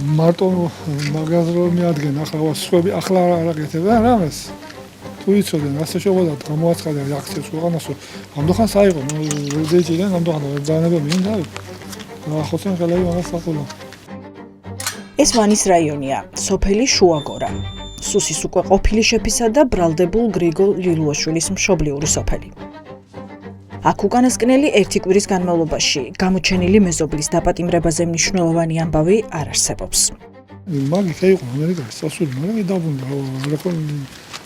მარტო მაგას რომ მიადგენ ახლა სხვები ახლა არ აკეთებენ რამეს თუ იცოდნენ ასე შეგვიძლია გამოაცხადე აქციებს ქვეყანასო ამდღან საიღო ზეჯიდან ამდღან ბრძანება მინდა ახოცენ ხელები მაგას საყოლა ეს ვანის რაიონია სოფელი შუაგორა სუსის უკვე ყოფილი შეფისა და ბრალდებულ გრიგოლ ლილუაშვილის მშობლიური სოფელი აქ უკანასკნელი ერთი კვირის განმავლობაში გამოჩენილი მეზობლის დაპატიმრებაზე მნიშვნელოვანი ამბავი არ არსებობს. მაგით იყო ამერიკაში სასული, მაგრამ დაბრუნდა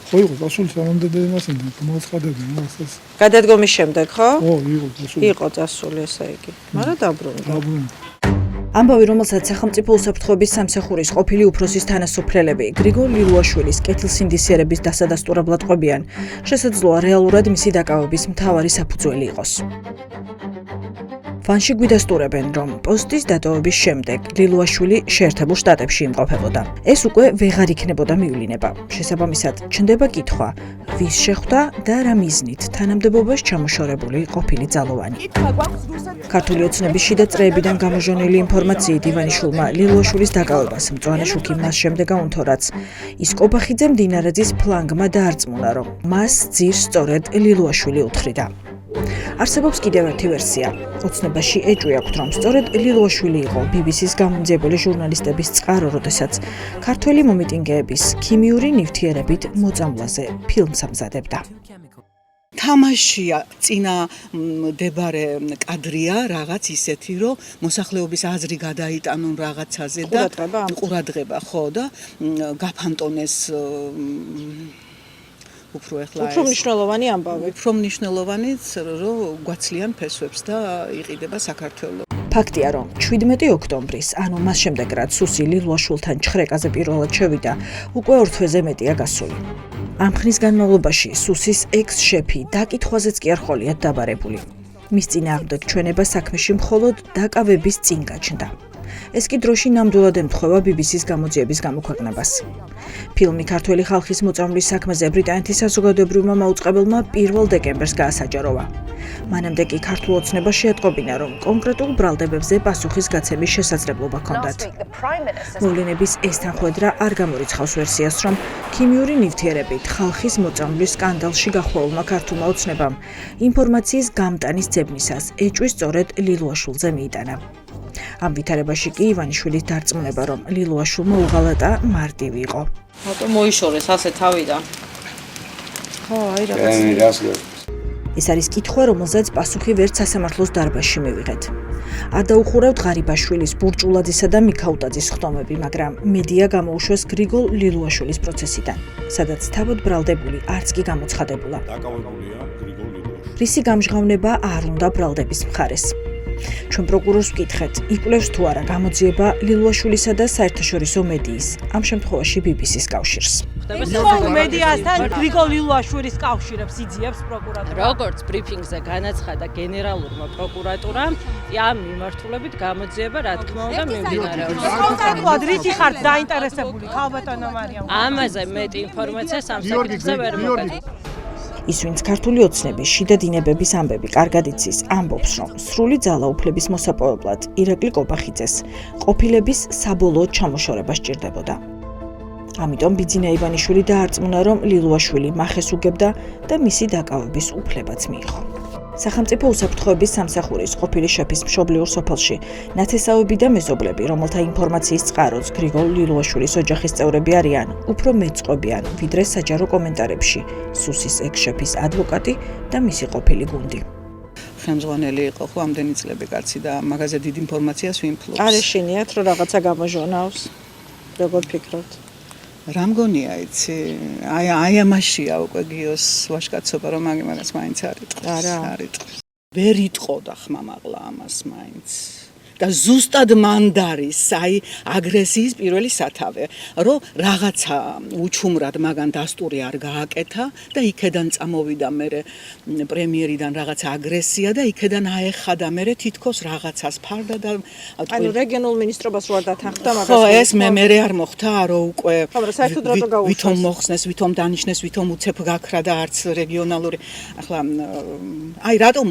ხო იყო სასული სამამდე მასენ გამოაცხადებდნენ ასეს. გადადგომის შემდეგ ხო? ო, იყო სასული. იყო სასული ესე იგი. მაგრამ დაბრუნდა. ამბავი, რომელსაც სახელმწიფო უსაფრთხოების სამსახურის ყოფილი უფროსის თანასოფლელები გრიგოლ ლილუაშვილის კეთილსინდისიერების დასადასტურებლად ყვებიან, შესაძლოა რეალურად მისი დაკავების მთავარი საფუძველი იყოს. ვანში გვიდასტურებენ, რომ პოსტის დატოვების შემდეგ ლილუაშვილი შეერთებულ შტატებში იმყოფებოდა. ეს უკვე ვეღარ იქნებოდა მივლინება. შესაბამისად, ჩნდება კითხვა, ვის შეხვდა და რა მიზნით თანამდებობას ჩამოშორებული ყოფილი ძალოვანი. ქართული ოცნების შიდა წრეებიდან გამოჟონილი ინფორმაციით ივანიშვილმა ლილუაშვილის დაკავებას მწვანე შუქი მას შემდეგ გაუნთო, რაც ის კობახიძე მდინარეძის ფლანგმა დაარწმუნა, რომ მას ძირს სწორედ ლილუაშვილი უთხრიდა. არსებობს კიდევ ერთი ვერსია. ოცნებაში ეჭვი აქვთ, რომ სწორედ ლილუაშვილი იყო BBC-ს გამომძიებული ჟურნალისტების წყარო, როდესაც ქართველი მომიტინგეების ქიმიური ნივთიერებით მოწამვლაზე ფილმს ამზადებდა. თამაშია წინა დებარე კადრია რაღაც ისეთი, რომ მოსახლეობის აზრი გადაიტანონ რაღაცაზე და ყურადღება ხო და გაფანტონეს უფრო მნიშვნელოვანი ამბავი. უფრო მნიშვნელოვანიც, რომ გვაცლიან ფესვებს და იყიდება საქართველო. ფაქტია, რომ 17 ოქტომბრის, ანუ მას შემდეგ, რაც სუსი ლილუაშვილთან ჩხრეკაზე პირველად შევიდა, უკვე 2 თვეზე მეტია გასული. ამ ხნის განმავლობაში სუსის ექს-შეფი დაკითხვაზეც კი არ ხოლიათ დაბარებული. მის წინააღმდეგ ჩვენება საქმეში მხოლოდ დაკავების წინ გაჩნდა. ეს კი დროში ნამდვილად ემთხვევა BBC-ს გამოძიების გამოქვეყნებას. ფილმი ქართველი ხალხის მოწამვლის საქმეზე ბრიტანეთის საზოგადოებრივმა მაუწყებელმა 1 დეკემბერს გაასაჯაროვა. მანამდე კი ქართულ ოცნებას შეატყობინა, რომ კონკრეტულ ბრალდებებზე პასუხის გაცემის შესაძლებლობა ჰქონდათ. მოვლენების ეს თანხმედრა არ გამორიცხავს ვერსიას, რომ ქიმიური ნივთიერებით ხალხის მოწამვლის სკანდალში გახვეულმა ქართულმა ოცნებამ ინფორმაციის გამტანის ძებნისას ეჭვი სწორედ ლილუაშვილზე მიიტანა. ამ ვითარებაში კი ივანიშვილის დარწმუნება, რომ ლილუაშვილმა უღალატა მარტივი იყო. რატომ მოიშორეს ასე თავიდან? ხო, აი რაღაცა. ეს არის კითხვა, რომელზეც პასუხი ვერც სასამართლოს დარბაზში მივიღეთ. არ დაუხურავთ ღარიბაშვილის, ბურჭულაძისა და მიქაუტაძის ხტომები, მაგრამ მედია გამოუშვეს გრიგოლ ლილუაშვილის პროცესიდან, სადაც თავად ბრალდებული არც კი გამოცხადებულა. დაკავებულია გრიგოლ ლილუაშვილი. რისი გამჟღავნება არ უნდა ბრალდების მხარეს. ჩვენ პროკურორს ვკითხეთ, იკვლევს თუ არა გამოძიება ლილუაშვილისა და საერთაშორისო მედიის, ამ შემთხვევაში BBC-ს კავშირს. მედიასთან გრიგოლ ლილუაშვილის კავშირებს იძიებს პროკურატურა. როგორც ბრიფინგზე განაცხადა გენერალურმა პროკურატურამ, ამ მიმართულებით გამოძიება რა თქმა უნდა მიმდინარეობს. კონკრეტულად რითი ხართ დაინტერესებული ქალბატონო მარიამ? ამაზე მეტი ინფორმაცია სამსახურზე ვერ მოგეთ. ის, ვინც ქართული ოცნების შიდა დინებების ამბები კარგად იცის, ამბობს, რომ სრული ძალაუფლების მოსაპოვებლად ირაკლი კობახიძეს ყოფილების საბოლოოდ ჩამოშორება სჭირდებოდა. ამიტომ ბიძინა ივანიშვილი დაარწმუნა, რომ ლილუაშვილი მახეს უგებდა და მისი დაკავების უფლებაც მიიღო. სახელმწიფო უსაფრთხოების სამსახურის ყოფილი შეფის მშობლიურ სოფელში ნათესავები და მეზობლები, რომელთა ინფორმაციის წყაროც გრიგოლ ლილუაშვილის ოჯახის წევრები არიან, უფრო მეწყობიან, ვიდრე საჯარო კომენტარებში სუსის ექს-შეფის ადვოკატი და მისი ყოფილი გუნდი. ხელმძღვანელი იყო ხო ამდენი წლები კაცი და მაგაზე დიდ ინფორმაციას ვიმფლობს. არ ეშინიათ, რომ რაღაცა გამოჟონავს. როგორ ფიქრობთ? რა მგონია იცი? აი ამაშია უკვე გიოს ვაშკაცობა, რომ მაგას მაინც არ იტყვის. არ იტყვის. ვერ იტყოდა ხმამაღლა ამას მაინც. და ზუსტად მანდარის, აი აგრესიის პირველი სათავე, რომ რაღაცა უჩუმრად მაგან დასტური არ გააკეთა და იქედან წამოვიდა მერე პრემიერიდან რაღაცა აგრესია და იქედან აეხადა მერე თითქოს რაღაცას ფარდა და ანუ რეგიონულ მინისტრობას რო არ დათანხმდა მაგას. ხო, ეს მერე არ მოხდა, რომ უკვე საერთოდ რატო გაუშვეს? ვითომ მოხსნეს, ვითომ დანიშნეს, ვითომ უცებ გაქრა და არც რეგიონალური. ახლა აი რატო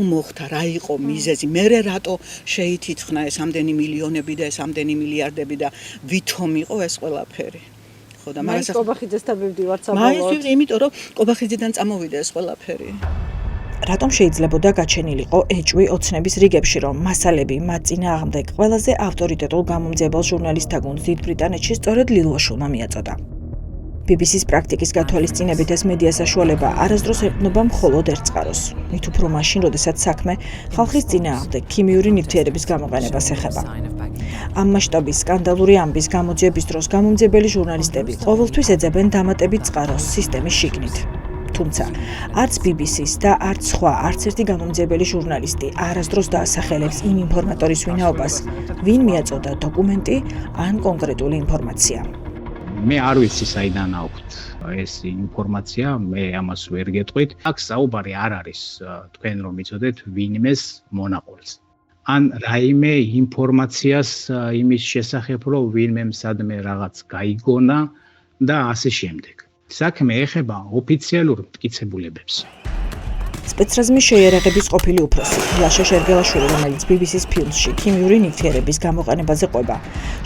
მოხდა, რა იყო მიზეზი, მერე რატო შეითითხნა ეს ამდენი მილიონები და ეს ამდენი მილიარდები და ვითომ იყო ეს ყველაფერი. ხო და მაგას ყობახიძესთან მივდივართ საბოლოოდ. მაინც იმიტომ რომ ყობახიძიდან წამოვიდა ეს ყველაფერი. რატომ შეიძლებოდა გაჩენილიყო ეჭვი ოცნების რიგებში, რომ მასალები მათ წინააღმდეგ ყველაზე ავტორიტეტულ გამომძიებელ ჟურნალისტთა გუნდს დიდ ბრიტანეთში სწორედ ლილვაშვილმა მიაწოდა. BBC-ს პრაქტიკის გათვალისწინებით ეს მედია საშუალება არასდროს ეყრდნობა მხოლოდ ერთ წყაროს. მით უფრო მაშინ, როდესაც საქმე ხალხის წინააღმდეგ ქიმიური ნივთიერების გამოყენებას ეხება. ამ მასშტაბის სკანდალური ამბის გამოძიების დროს გამომძიებელი ჟურნალისტები ყოველთვის ეძებენ დამატებით წყაროს სისტემის შიგნით. თუმცა არც BBC-ს და არც სხვა არც ერთი გამომძიებელი ჟურნალისტი არასდროს დაასახელებს იმ ინფორმატორის ვინაობას, ვინ მიაწოდა დოკუმენტი ან კონკრეტული ინფორმაცია. მე არ ვიცი საიდან აქვთ ეს ინფორმაცია, მე ამას ვერ გეტყვით. აქ საუბარი არ არის თქვენ რომ იცოდეთ ვინმეს მონაყოლს. ან რაიმე ინფორმაციას იმის შესახებ, რომ ვინმე სადმე რაღაც გაიგონა და ასე შემდეგ. საქმე ეხება ოფიციალურ მტკიცებულებებს. სპეცრაზმის შეიარაღების ყოფილი უფროსი ლაშა შერგელაშვილი, რომელიც BBC-ს ფილმში ქიმიური ნივთიერების გამოყენებაზე ყვება,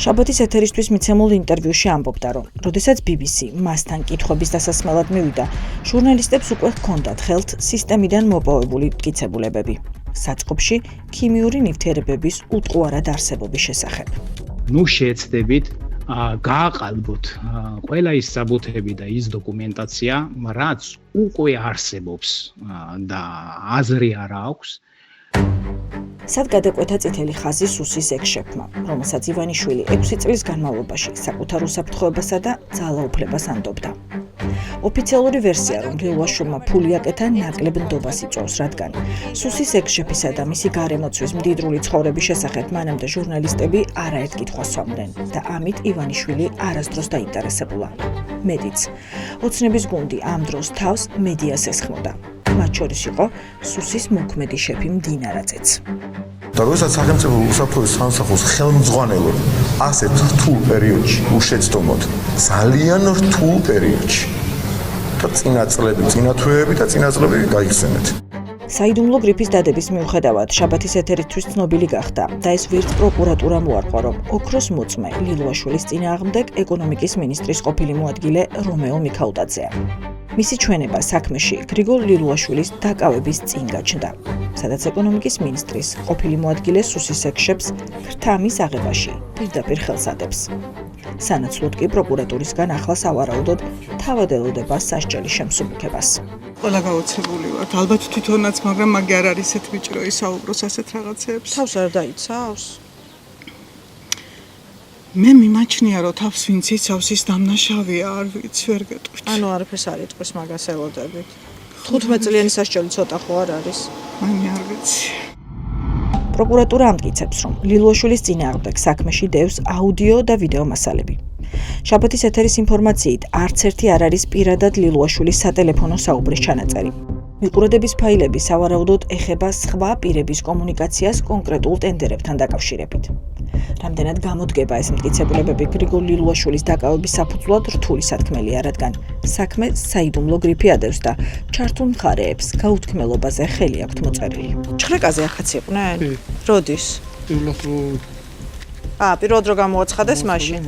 შაბათის ეთერისთვის მიცემულ ინტერვიუში ამბობდა, რომ როდესაც BBC მასთან კითხვების დასასმელად მივიდა, ჟურნალისტებს უკვე ჰქონდათ ხელთ სისტემიდან მოპოვებული მტკიცებულებები, საწყობში ქიმიური ნივთიერებების უტყუარად არსებობის შესახებ. ნუ შეეცდებით გააყალბოთ ყველა ის საბუთები და ის დოკუმენტაცია, რაც უკვე არსებობს და აზრი არ აქვს. სად გადაკვეთა წითელი ხაზი სუსის ექს-შეფმა, რომელსაც ივანიშვილი 6 წლის განმავლობაში საკუთარ უსაფრთხოებასა და ძალაუფლებას ანდობდა. ოფიციალური ვერსია, რომ ლილვაშვილმა ფული აკეთა ნაკლებ ნდობას იწვევს, რადგან სუსის ექს-შეფისა და მისი გარემოცვის მდიდრული ცხოვრების შესახებ მანამდე ჟურნალისტები არაერთ კითხვას სვამდნენ და ამით ივანიშვილი არასდროს დაინტერესებულა. მეტიც, ოცნების გუნდი ამ დროს თავს მედიას ესხმოდა. მათ შორის იყო სუსის მოქმედი შეფი მდინარაძეც. და როდესაც სახელმწიფო უსაფრთხოების სამსახურს ხელმძღვანელობ ასეთ რთულ პერიოდში უშეცდომოდ, ძალიან რთულ პერიოდში და წინათვეები და წინაწლები გაიხსენეთ. საიდუმლო გრიფის დადების მიუხედავად, შაბათის ეთერისთვის ცნობილი გახდა და ეს ვერც პროკურატურამ უარყო, რომ ოქროს მოწმე ლილვაშვილის წინააღმდეგ ეკონომიკის მინისტრის ყოფილი მოადგილე რომეო მიქაუტაძეა. მისი ჩვენება საქმეში გრიგოლ ლილვაშვილის დაკავების წინ გაჩნდა, სადაც ეკონომიკის მინისტრის ყოფილი მოადგილე სუსის ექს-შეფს ქრთამის აღებაში პირდაპირ ხელს ადებს. სანაცვლოდ კი პროკურატურისგან ახლა სავარაუდოდ თავად ელოდება სასჯელის შემსუბუქებას. ყველა გაოცებული ვართ, ალბათ თვითონაც, მაგრამ მაგი არ არის ესეთ ბიჭი, რომ ისაუბროს ასეთ რაღაცებს. თავს არ დაიცავს? მე მიმაჩნია, რომ თავს ვინც იცავს, ის დამნაშავეა, არ ვიცი, ვერ გეტყვით. ანუ არაფერს არ იტყვის მაგას ელოდებით. 15 წლიანი სასჯელი ცოტა ხო არ არის? მანი არ ვიცი. პროკურატურა ამტკიცებს, რომ ლილვაშვილის წინააღმდეგ საქმეში დევს აუდიო და ვიდეო მასალები. შაბათის ეთერის ინფორმაციით, არც ერთი არ არის პირადად ლილვაშვილის სატელეფონო საუბრის ჩანაწერი. მიყურადების ფაილები სავარაუდოდ ეხება სხვა პირების კომუნიკაციას კონკრეტულ ტენდერებთან დაკავშირებით. რამდენად გამოდგება ეს მტკიცებულებები გრიგოლ ლილვაშვილის დაკავების საფუძვლად რთული სათქმელია, რადგან საქმე საიდუმლო გრიფი ადევს და ჩართულ მხარეებს გაუთქმელობაზე ხელი აქვთ მოწერილი. ჩხრეკაზე ახაც იყვნენ? როდის? პირველად რო გამოაცხადეს მაშინ.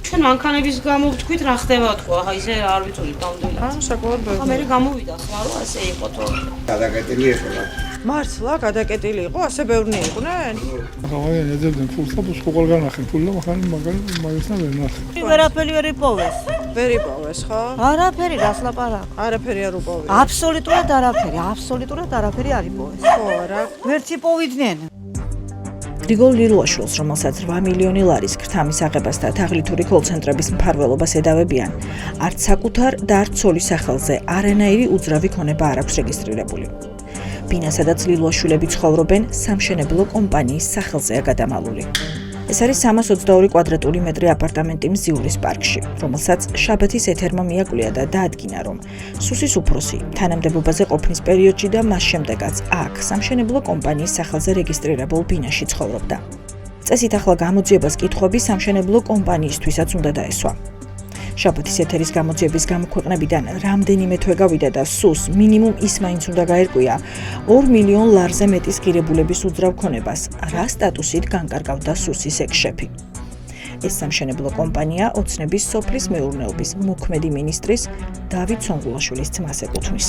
ჩვენ მანქანების გამო ვთქვით რა ხდება თქო, ახლა ისე არ ვიცოდით ნამდვილად. საკმაოდ ბევრი. მე გამოვიდა ხმა რომ ასე იყო თო. გადაკეტილი იყო. მართლა გადაკეტილი იყო, ასე ბევრნი იყვნენ? ახლა ეძებდნენ ფულს და ყველგან ნახენ ფული და მაგასთან ვერ ნახე. ვერაფერი ვერ იპოვეს. ვერ იპოვეს, ხო? არაფერი რას ლაპარაკ. არაფერი არ უპოვეს. აბსოლუტურად არაფერი არ იპოვეს. ხო, რა? ვერც იპოვიდნენ. გრიგოლ ლილვაშვილს, რომელსაც 8 მილიონი ლარის ქრთამის აღებას და თაღლითური კოლცენტრების მფარველობას ედავებიან, არც საკუთარ და არც ცოლის სახელზე არანაირი უძრავი ქონება არ აქვს რეგისტრირებული. ბინა, სადაც ლილვაშვილები ცხოვრობენ, სამშენებლო კომპანიის სახელზეა გადამალული. ეს არის 322 კვადრატული მეტრი აპარტამენტი მზიურის პარკში, რომელსაც შაბათის ეთერმა მიაკვლია და დაადგინა, რომ სუსის უფროსი თანამდებობაზე ყოფნის პერიოდში და მას შემდეგაც აქ სამშენებლო კომპანიის სახელზე რეგისტრირებულ ბინაში ცხოვრობდა. წესით ახლა გამოძიებას კითხვები სამშენებლო კომპანიისთვისაც უნდა დაესვა. შაბათის ეთერის გამოძიების გამოქვეყნებიდან რამდენიმე თვე გავიდა და სუს მინიმუმ ის მაინც უნდა გაერკვია 2 მილიონ ლარზე მეტის ღირებულების უძრავ ქონებას, რა სტატუსით განკარგავდა სუსის ექს-შეფი. ეს სამშენებლო კომპანია ოცნების სოფლის მეურნეობის მოქმედი მინისტრის დავით სონგულაშვილის ძმას ეკუთვნის.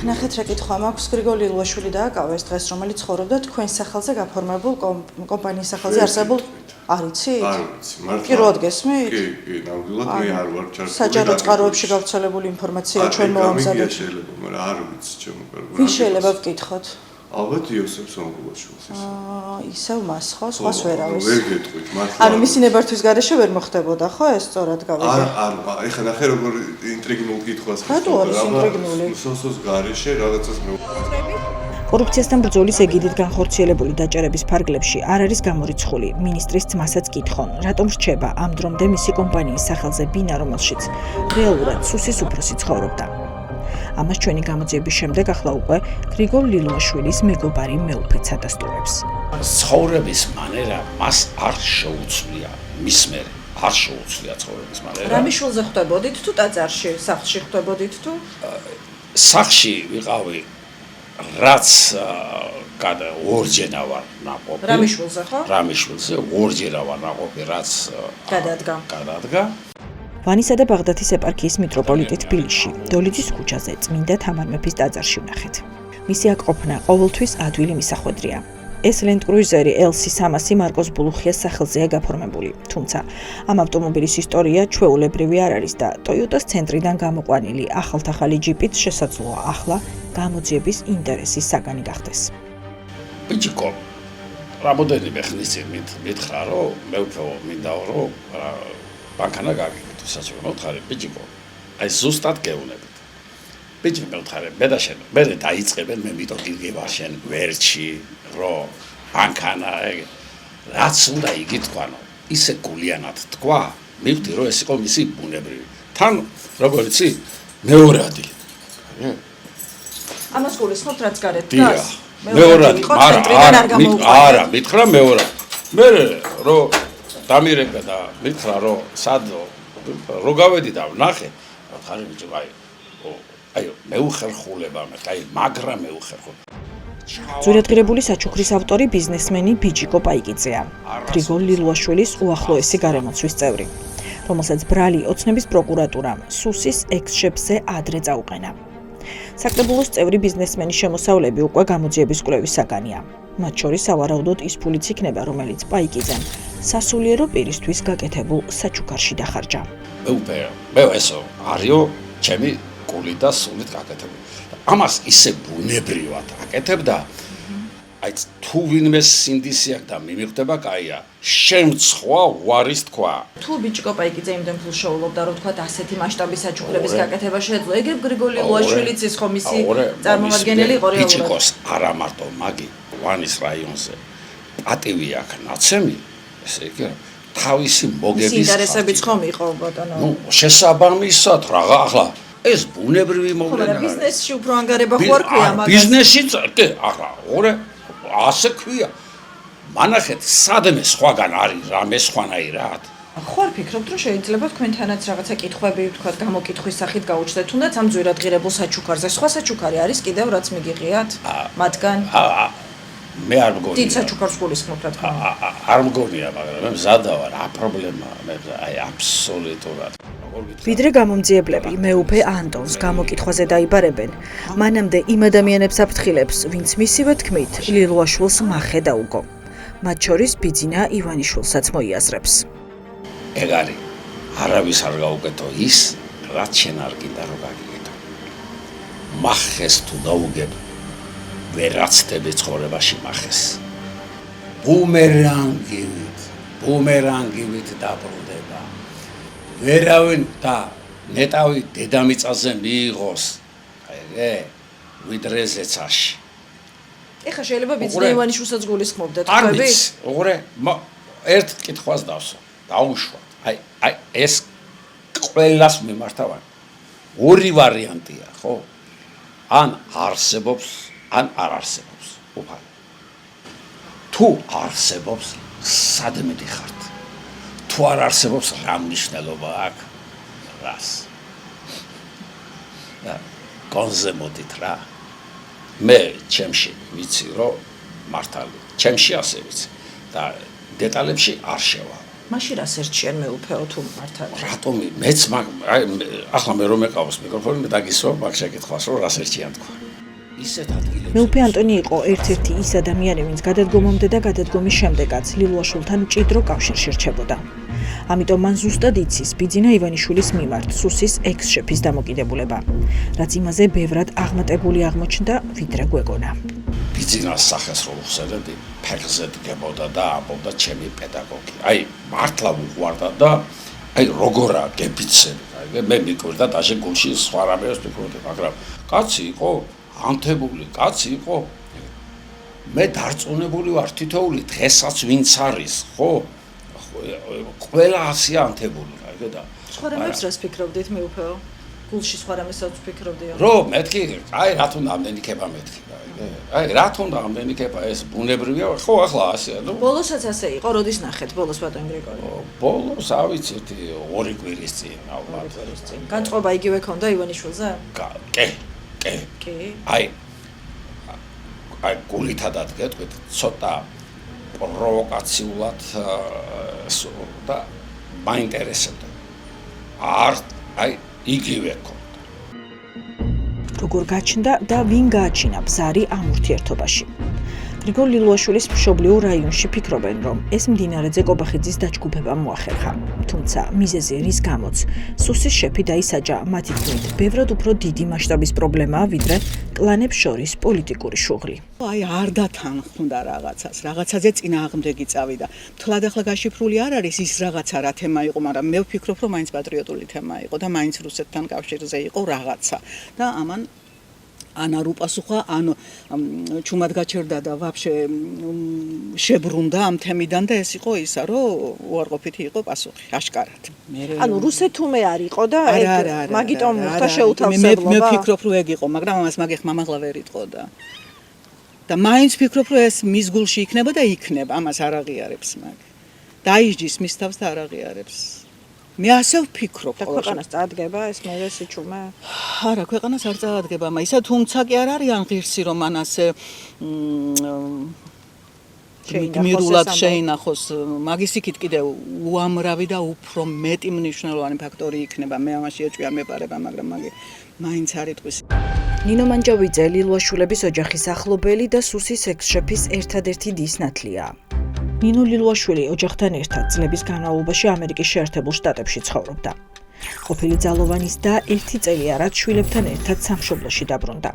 ნახეთ რა კითხვა მაქვს, გრიგოლი ლუაშვილი დააკავეს დღეს, რომელიც ცხოვრობდა თქვენს სახელზე გაფორმებულ კომპანიის სახელზე არსებულ არ იცი? არ ვიცი, მართლა. პირველად გესმით? კი, ნამდვილად მე არ ვარ ჩართული. საჯარო წყაროებში გავრცელებული ინფორმაცია ჩვენ მოვამზადეთ. შეიძლება, მაგრამ არ ვიცი ჩემო კარგად. ვის შეიძლება ვკითხოთ? ალბათ იოსებ სონგულაშვილს ის. ისევ მას ხო, სხვას ვერავის. ვერ გეტყვით, მართლა. ანუ მისი ნებართვის გარეშე ვერ მოხდებოდა ხო ეს სწორად გავიგე? არ, ეხლა ნახე როგორ ინტრიგნულ კითხვას რატო არის ინტრიგნული? სოსოს გარეშე რაღაცას მე კორუფციასთან ბრძოლის ეგიდით განხორციელებული დაჭერების ფარგლებში არ არის გამორიცხული. მინისტრის ძმასაც კითხონ, რატომ რჩება ამ დრომდე მისი კომპანიის სახელზე ბინა, რომელშიც რეალურად სუსის უფროსი ცხოვრობდა. ამას ჩვენი გამოძიების შემდეგ ახლა უკვე გრიგოლ ლილუაშვილის მეგობარი მეუფეც ადასტურებს. ცხოვრების მანერა მას არ შეუცვლია, მის მერე არ შეუცვლია ცხოვრების მანერა. რამიშვილზე ხვდებოდით თუ ტაძარში, სახლში ხვდებოდით თუ? სახლში ვიყავი, რაც ორჯერ ვარ ნაყოფი. რამიშვილზე ხო? რამიშვილზე ორჯერ ვარ ნაყოფი, რაც გადადგა. ვანისა და ბაღდათის ეპარქიის მიტროპოლიტი თბილისში, დოლიძის ქუჩაზე, წმინდა თამარ მეფის ტაძარში ვნახეთ. მისი აქ ყოფნა ყოველთვის ადვილი მისახვედრია. ეს ლენდკრუიზერი LC300 მარკოს ბულუხიას სახელზეა გაფორმებული, თუმცა ამ ავტომობილის ისტორია ჩვეულებრივი არ არის და Toyota-ს ცენტრიდან გამოყვანილი ახალთახალი ჯიპით შესაძლოა ახლა გამოძიების ინტერესის საგანი გახდეს. ბიჭიკო, რამოდენიმე ხნის წინ მითხრა, რომ მე უფრო მინდა რომ ბანკანა გაგიგეთო საჭირო მოთხარი ბიჭიკო. აი ზუსტად გეუნებით. ბიჭი მოთხარი, მე და შენ, მე დაიწყებენ მე მითო გიგება შენ ვერჩი რომ ბანკანა რაც უნდა იგი თქვანო, ისე გულიანად თქვა, მივხვდი რომ ეს იყო მისი ბუნებრივი. თან როგორ იცი, მეორე ადგილი. ამას გულისხმობთ რაც გარეთ დგას. მეორე ადგილი, არა, მითხრა მეორე. მე რომ დამირეკა და მითხრა რომ სად რო გავედი და ვნახე, ხარი ბიჭო, აი მეუხერხულება მე, აი მაგრა მეუხერხულება. ძვირადღირებული საჩუქრის ავტორი ბიზნესმენი ბიჯიკო პაიკიძეა, გრიგოლ ლილუაშვილის უახლოესი გარემოცვის წევრი, რომელსაც ბრალი ოცნების პროკურატურამ სუსის ექს-შეფზე ადრე წაუყენა. საკრებულოს წევრი ბიზნესმენის შემოსავლები უკვე გამოძიების კვლევის საგანია. მათ შორის სავარაუდოდ ის ფულიც იქნება, რომელიც პაიკიძემ სასულიერო პირისთვის გაკეთებულ საჩუქარში დახარჯა. მე ესო არიო ჩემი გული და სულით გაკეთებული. ამას ისე ბუნებრივად აკეთებდა. აი თუ ვინმე სინდისი აქვს და მიმიღდება, კაია, შემცხვა უარის თქვა. თუ ბიჭიკო პაიკიძე იმდენ ფულს შეულობდა, რომ თქვა ასეთი მასშტაბის საჩუქრების გაკეთება შეეძლო, ეგრე გრიგოლი ლუაშვილიც ის ხო მისი წარმომადგენელი იყო რეალურად. ბიჭიკოს არა მარტო მაგი, ვანის რაიონზე პატივი აქვს ნაცემი, ესე იგი თავისი მოგების ინტერესებიც ხომ იყო ბატონო. ნუ შესაბამისად რაღა ახლა ეს ბუნებრივი მოვლენა. ბიზნესში უფრო ანგარება ხوار ქვია მაგას. ბიზნესში კი ახლა ორე ასე ქვია. მანახეთ სადმე სხვაგან არის რამე სხვანაირად. ხوار ფიქრობთ რომ შეიძლება თქვენთანაც რაღაცა კითხვები ვთქვათ გამოკითხვის სახით გაუჩნდეთ თუნდაც ამ ძვირადღირებულ საჩუქარზე. სხვა საჩუქარი არის კიდევ რაც მიგიღიათ მათგან? მე არ მგონია. დიდ საჩუქარს გულისხმობთ რა თქმა უნდა. არ მგონია, მაგრამ მე მზადა ვარ, პრობლემაა, მე აი აბსოლუტურად. ვიდრე გამომძიებლები მეუფე ანტონს გამოკითხვაზე დაიბარებენ, მანამდე იმ ადამიანებს აფრთხილებს, ვინც მისივე თქმით ლილუაშვილს მახე დაუგო. მათ შორის ბიძინა ივანიშვილსაც მოიაზრებს. ეგ არის, არავის არ გაუკეთო ის, რაც შენ არ გინდა რომ გაგიგეთო. მახეს თუ დაუგებ, ვერაცდები ცხოვრებაში მახეს. ბუმერანგივით დაბრუნდება. ვერავინ და ნეტავი დედამიწაზე მიიღოს. ეგ ვიდრე ზეცაში. ეხა შეიძლება ბიძინა ივანიშვილსაც გულისხმობდეთ თქვები? ოღონდ ერთ კითხვას დავსვა. დაუშვათ. აი ეს ყველას მიმართავენ. ორი ვარიანტია, ხო? ან არსებობს, ან არ არსებობს. უფალი. თუ არსებობს, სადმე დიხართ? თუ არ არსებობს, რა მნიშვნელობა აქვს? რას და კონზე მოდით რა მე ჩემში ვიცი რომ მართალი ჩემში ასე ვიცი და დეტალებში არ შევა მაშინ რას ერჩიან მეუფეო თუ მართალი რატომ მეც ახლა მე რომ ეყავს მიკროფონი მე დაგისვა მაგ შეკითხვას რომ რას ერჩიან თქვა ისეთ ადგილებში მეუფე ანტონი იყო ერთ-ერთი ის ადამიანი, ვინც გადადგომამდე და გადადგომის შემდეგაც ლილუაშვილთან მჭიდრო კავშირში რჩებოდა. ამიტომ მან ზუსტად იცის ბიძინა ივანიშვილის მიმართ სუსის ექს-შეფის დამოკიდებულება, რაც იმაზე ბევრად აღმატებული აღმოჩნდა, ვიდრე გვეგონა. ბიძინას სახეს რო უხსენებდი, ფეხზე დგებოდა და ამბობდა ჩემი პედაგოგი. აი, მართლა უყვარდა და აი როგორა გებიცები. აი მე მიკვირდა დაშე გულში სხვა რამეს ვფიქრობდი, მაგრამ კაცი იყო ანთებული კაცი იყო მე დარწმუნებული ვარ თითოეული დღესაც ვინც არის ხო ყველა ასე ანთებული რა იგედა სხვა რამებს რას ფიქრობდით მეუფეო გულში სხვა რამესაც ფიქრობდიო რომ მეთქი აი რა თუნდა ამდენი ქება მეთქი აი რა თუნდა ამდენი ქება ეს ბუნებრივია ხო ახლა ასეა ნუ ბოლოსაც ასე იყო როდის ნახეთ ბოლოს ბატონ გრიგორი ბოლოს ავიცით 2 კვირის წინ ალბათ განწყობა იგივე ქონდა ივანიშვილზე კი აი გულით დადგეთ ცოტა პროვოკაციულად და მაინტერესებდა აი იგივე ქონდა როგორ გაჩნდა და ვინ გააჩინა ბზარი ამ ურთიერთობაში გრიგოლ ლილუაშვილის მშობლიურ რაიონში ფიქრობენ, რომ ეს მდინარეზე კობახიძის დაჯგუფება მოახერხა. თუმცა მიზეზი რის გამოც სუსის შეფი დაისაჯა მათი თქმით, ბევრად უფრო დიდი მასშტაბის პრობლემაა, ვიდრე კლანებს შორის პოლიტიკური შუღლი. აი არ დათანხმდა რაღაცაზე წინააღმდეგი წავიდა. თლად ახლა გაშიფრული არ არის ის რაღაცა რა თემა იყო, მაგრამ მე ვფიქრობ, რომ მაინც პატრიოტული თემა იყო და მაინც რუსეთთან კავშირზე იყო რაღაცა. და ამან ან არ უპასუხა, ან ჩუმად გაჩერდა და ვაფშე შებრუნდა ამ თემიდან და ეს იყო ისა, რომ უარყოფითი იყო პასუხი, აშკარად. ანუ რუსეთუმე არ იყო და მაგიტომ ხთა შეუთავსებლობა. მე ვფიქრობ, რომ ეგ იყო, მაგრამ ამას მაგ ხმამაღლა ვერ იტყოდა. და მაინც ვფიქრობ, რომ ეს მის გულში იქნება და იქნება, ამას არ აღიარებს მაგ. დაიჯის მის თავს და არ აღიარებს. მე ასე ვფიქრობ, და ქვეყანას წაადგება ეს მეორე სიჩუმე? არა, ქვეყანას არ წაადგება, ისა თუმცა კი არ არიან ღირსი რომ მან ასე გმირულად შეინახოს, მაგის იქით კიდე უამრავი და უფრო მეტი მნიშვნელოვანი ფაქტორი იქნება. მე ამაში ეჭვი არ მეპარება, მაგრამ მაინც არ იტყვის. ნინო მანჯავიძე ლილუაშვილების ოჯახის ახლობელი და სუსის ექს-შეფის ერთადერთი დის ნათლია. ნინო ლილუაშვილი ოჯახთან ერთად წლების განმავლობაში ამერიკის შეერთებულ შტატებში ცხოვრობდა. ყოფილი ძალოვანის და 1 წელია რაც შვილებთან ერთად სამშობლოში დაბრუნდა.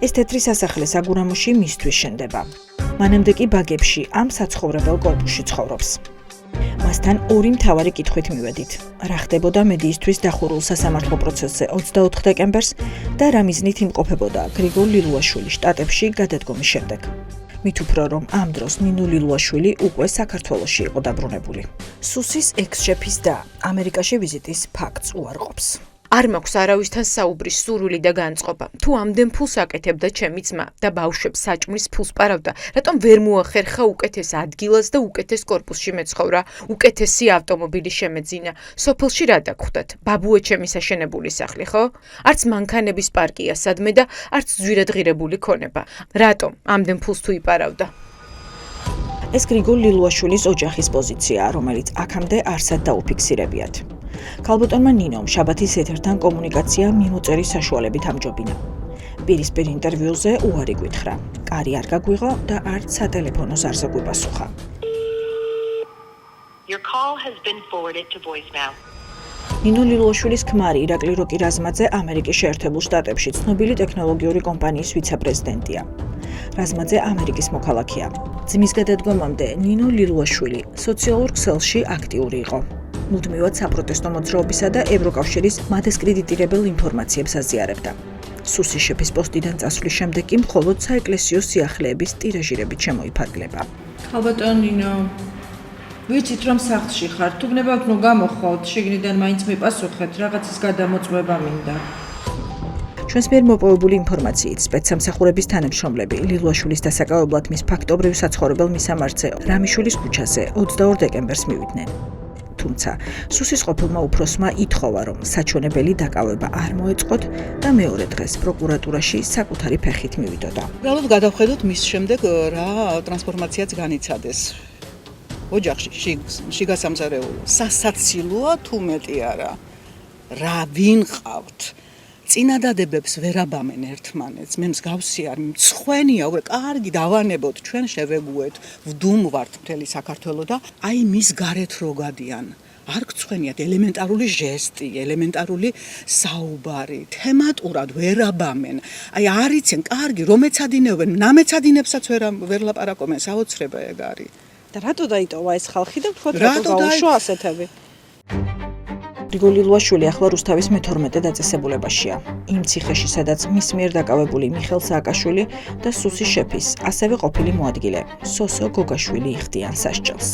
ეს თეთრი სასახლე საგურამოში მისთვის შენდება. მანამდე კი ბაგებში ამ საცხოვრებელ კორპუსში ცხოვრობს. მასთან ორი მთავარი კითხვით მივედით. რა ხდებოდა მედიისთვის დახურულ სასამართლო პროცესზე 24 დეკემბერს და რა მიზნით იმყოფებოდა გრიგოლ ლილუაშვილი შტატებში გადადგომის შემდეგ. მით უფრო რომ ამ დროს ნინო ლილუაშვილი უკვე საქართველოში იყო დაბრუნებული. სუსის ექს-შეფის და ამერიკაში ვიზიტის ფაქტს უარყოფს. არ მაქვს არავისთან საუბრის სურვილი და განწყობა. თუ ამდენ ფულს აკეთებდა ჩემი ძმა და ბავშვებს საჭმლის ფულს პარავდა, რატომ ვერ მოახერხა უკეთეს ადგილას და უკეთეს კორპუსში მეცხოვრა, უკეთესი ავტომობილი შემეძინა. სოფელში რა დაგხვდათ? ბაბუე ჩემი საშენებული სახლი, ხო? არც მანქანების პარკია სადმე და არც ძვირადღირებული ქონება. რატომ ამდენ ფულს თუ იპარავდა? ეს გრიგოლ ლილუაშვილის ოჯახის პოზიციაა, რომელიც აქამდე არსად დაუფიქსირებიათ. ქალბატონმა ნინომ შაბათის ეთერთან კომუნიკაცია მიმოწერის საშუალებით ამჯობინა. პირისპირ ინტერვიუზე უარი გვითხრა. კარი არ გაგვიღო და არც სატელეფონო ზარზე გვიპასუხა. ნინო ლილუაშვილის ქმარი ირაკლი როკი-რაზმაძე ამერიკის შეერთებულ შტატებში ცნობილი ტექნოლოგიური კომპანიის ვიცე-პრეზიდენტია. რაზმაძე ამერიკის მოქალაქეა. ძმის გადადგომამდე ნინო ლილუაშვილი სოციალურ ქსელში აქტიური იყო. მუდმივად საპროტესტო მოძრაობისა და ევროკავშირის მადესკრედიტირებელ ინფორმაციებს აზიარებდა. სუსის შეფის პოსტიდან წასვლის შემდეგ კი მხოლოდ საეკლესიო სიახლეების ტირაჟირებით შემოიფარგლება. ქალბატონ ნინო, ვიცით რომ სახლში ხართ, თუ გნებავთ ნუ გამოხვალთ, შიგნიდან მაინც მიპასუხეთ, რაღაცის გადამოწმება მინდა. ჩვენს მიერ მოპოვებული ინფორმაციით სპეცსამსახურების თანამშრომლები ლილუაშვილის დასაკავებლად მის ფაქტობრივ საცხოვრებელ მისამართზე რამიშვილის ქუჩაზე 22 დეკემბერს მივიდნენ. თუმცა სუსის ყოფილმა უფროსმა ითხოვა, რომ საჩვენებელი დაკავება არ მოეწყოთ და მეორე დღეს პროკურატურაში საკუთარი ფეხით მივიდოდა. უბრალოდ გადავხედოთ მის შემდეგ რა ტრანსფორმაციაც განიცადეს. ოჯახში შიგასამზარეულო სასაცილოა თუ მეტი არა. რა ვინ ყავთ? წინადადებებს ვერ აბამენ ერთმანეთს. მე მსგავსი არ მწხვენია, უკვე კარგი დავანებოთ, ჩვენ შევეგუეთ, ვდუმვართ მთელი საქართველო და აი მის გარეთ რო გადიან. არ გწხვენიათ ელემენტარული ჟესტი, ელემენტარული საუბარი, თემატურად ვერ აბამენ. აი არ იცენ, კარგი, რომ ეცადინებენ, ნამეცადინებსაც ვერ ლაპარაკობენ, საოცრება ეგ არის. და რატო დაიტოვა ეს ხალხი და თქვა რატო გაუშვა ასეთები? გრიგოლი ლუაშვილი ახლა რუსთავის მე-12 დაწესებულებაშია. იმ ციხეში, სადაც მის მიერ დაკავებული მიხელ სააკაშვილი და სუსის შეფის, ასევე ყოფილი მოადგილე სოსო გოგაშვილი იხდიან სასჯელს.